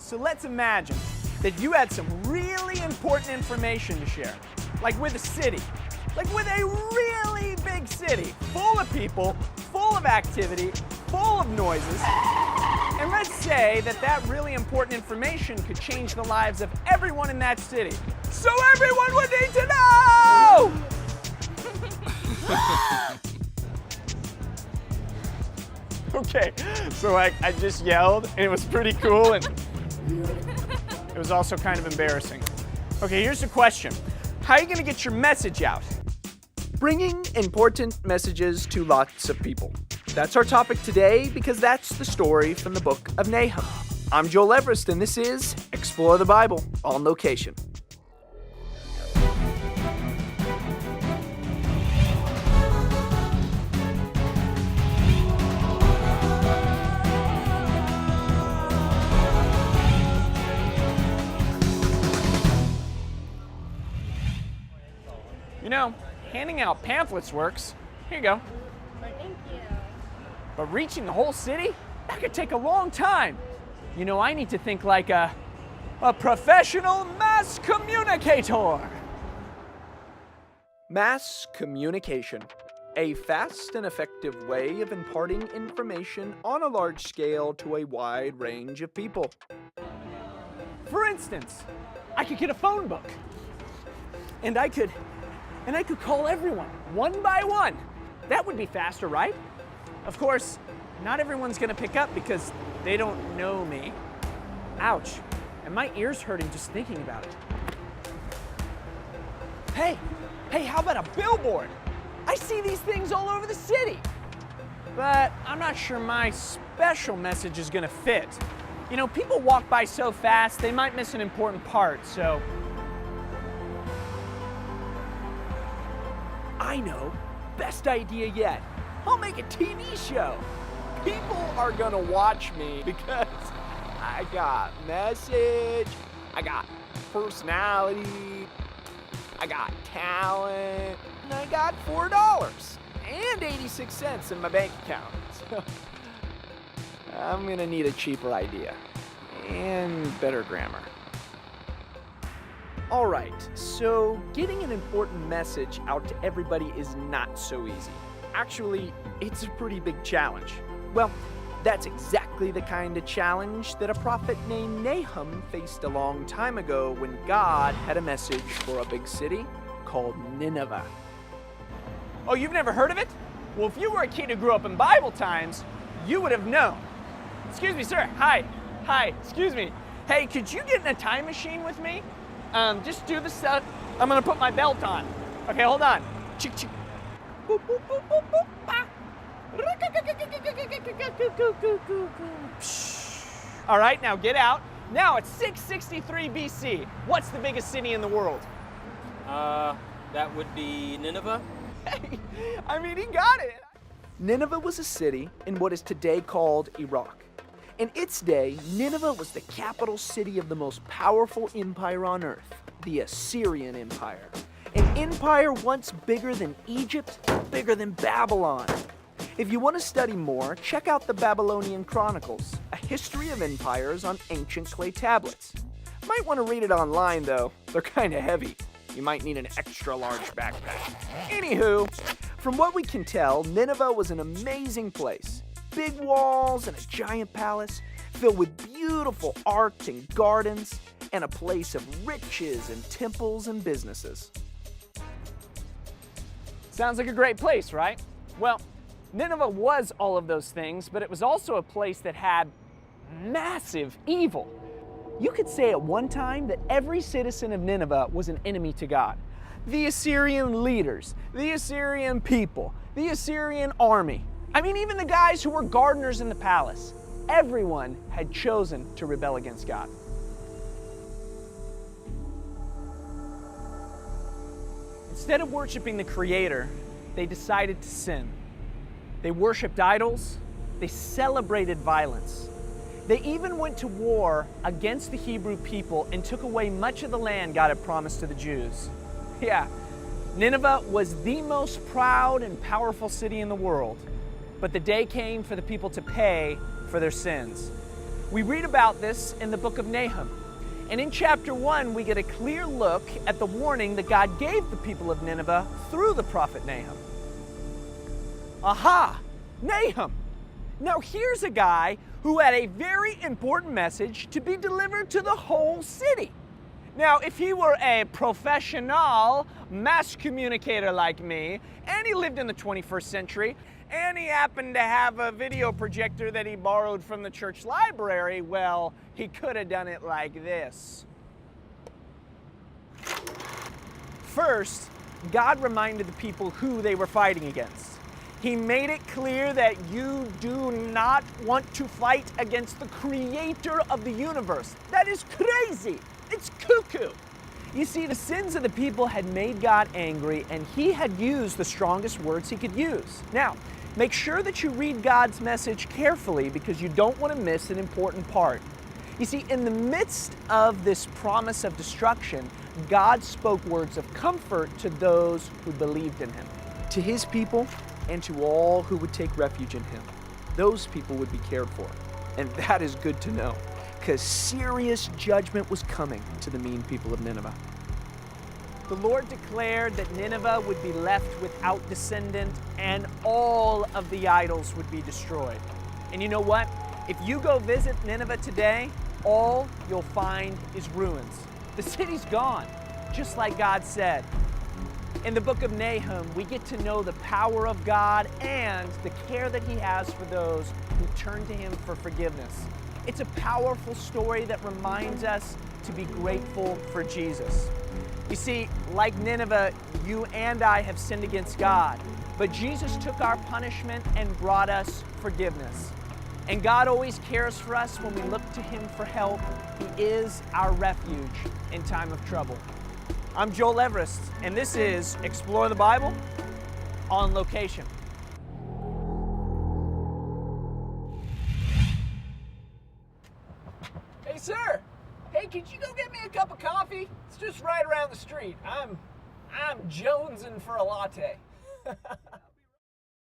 So let's imagine that you had some really important information to share, like with a city, like with a really big city, full of people, full of activity, full of noises. And let's say that that really important information could change the lives of everyone in that city. So everyone would need to know! Okay, so I just yelled, and it was pretty cool, and it was also kind of embarrassing. Okay, here's the question. How are you gonna get your message out? Bringing important messages to lots of people. That's our topic today because that's the story from the book of Nahum. I'm Joel Everest, and this is Explore the Bible on location. You know, handing out pamphlets works. Here you go. Thank you. But reaching the whole city? That could take a long time. You know, I need to think like a professional mass communicator. Mass communication. A fast and effective way of imparting information on a large scale to a wide range of people. For instance, I could get a phone book. And I could call everyone, one by one. That would be faster, right? Of course, not everyone's gonna pick up because they don't know me. Ouch, and my ear's hurting just thinking about it. Hey, how about a billboard? I see these things all over the city. But I'm not sure my special message is gonna fit. You know, people walk by so fast, they might miss an important part, so. I know, best idea yet. I'll make a TV show. People are gonna watch me because I got message, I got personality, I got talent, and I got $4.86 in my bank account. So I'm gonna need a cheaper idea and better grammar. All right, so getting an important message out to everybody is not so easy. Actually, it's a pretty big challenge. Well, that's exactly the kind of challenge that a prophet named Nahum faced a long time ago when God had a message for a big city called Nineveh. Oh, you've never heard of it? Well, if you were a kid who grew up in Bible times, you would have known. Excuse me, sir. Hi, excuse me. Hey, could you get in a time machine with me? Just do the stuff. I'm gonna put my belt on. Okay, hold on. Chick, chick. Boop, boop, boop, boop, boop, bah. All right, now get out. Now it's 663 BC. What's the biggest city in the world? That would be Nineveh. Hey, I mean, he got it. Nineveh was a city in what is today called Iraq. In its day, Nineveh was the capital city of the most powerful empire on earth, the Assyrian Empire. An empire once bigger than Egypt, bigger than Babylon. If you want to study more, check out the Babylonian Chronicles, a history of empires on ancient clay tablets. Might want to read it online though, they're kind of heavy. You might need an extra large backpack. Anywho, from what we can tell, Nineveh was an amazing place. Big walls and a giant palace filled with beautiful art and gardens and a place of riches and temples and businesses. Sounds like a great place, right? Well, Nineveh was all of those things, but it was also a place that had massive evil. You could say at one time that every citizen of Nineveh was an enemy to God. The Assyrian leaders, the Assyrian people, the Assyrian army. I mean, even the guys who were gardeners in the palace. Everyone had chosen to rebel against God. Instead of worshiping the Creator, they decided to sin. They worshiped idols. They celebrated violence. They even went to war against the Hebrew people and took away much of the land God had promised to the Jews. Yeah, Nineveh was the most proud and powerful city in the world. But the day came for the people to pay for their sins. We read about this in the book of Nahum. And in chapter 1, we get a clear look at the warning that God gave the people of Nineveh through the prophet Nahum. Aha! Nahum! Now here's a guy who had a very important message to be delivered to the whole city. Now, if he were a professional mass communicator like me, and he lived in the 21st century, and he happened to have a video projector that he borrowed from the church library, well, he could have done it like this. First, God reminded the people who they were fighting against. He made it clear that you do not want to fight against the creator of the universe. That is crazy. It's cuckoo. You see, the sins of the people had made God angry, and he had used the strongest words he could use. Now, make sure that you read God's message carefully because you don't want to miss an important part. You see, in the midst of this promise of destruction, God spoke words of comfort to those who believed in him. To his people and to all who would take refuge in him. Those people would be cared for. And that is good to know, because serious judgment was coming to the mean people of Nineveh. The Lord declared that Nineveh would be left without descendant and all of the idols would be destroyed. And you know what? If you go visit Nineveh today, all you'll find is ruins. The city's gone, just like God said. In the book of Nahum, we get to know the power of God and the care that he has for those who turn to him for forgiveness. It's a powerful story that reminds us to be grateful for Jesus. You see, like Nineveh, you and I have sinned against God, but Jesus took our punishment and brought us forgiveness. And God always cares for us when we look to him for help. He is our refuge in time of trouble. I'm Joel Everest, and this is Explore the Bible on Location. Hey, sir. Hey, could you go get me a cup of coffee? It's just right around the street. I'm jonesing for a latte.